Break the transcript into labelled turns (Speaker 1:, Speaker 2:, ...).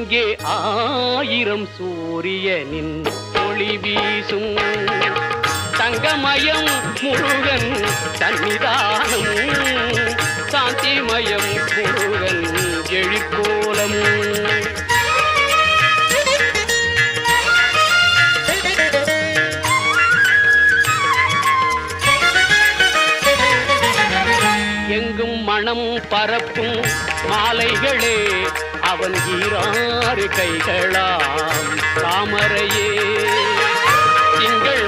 Speaker 1: அங்கே 1000 சூரியனின் ஒளி வீசும் தங்கமயம் முருகன் சன்னிதானம் சாந்திமயம் முருகன் எழிற்கோலம் எங்கும் மனம் பரப்பும் மாலைகளே அவன் 2 கைகளாம் தாமரையே திங்கள்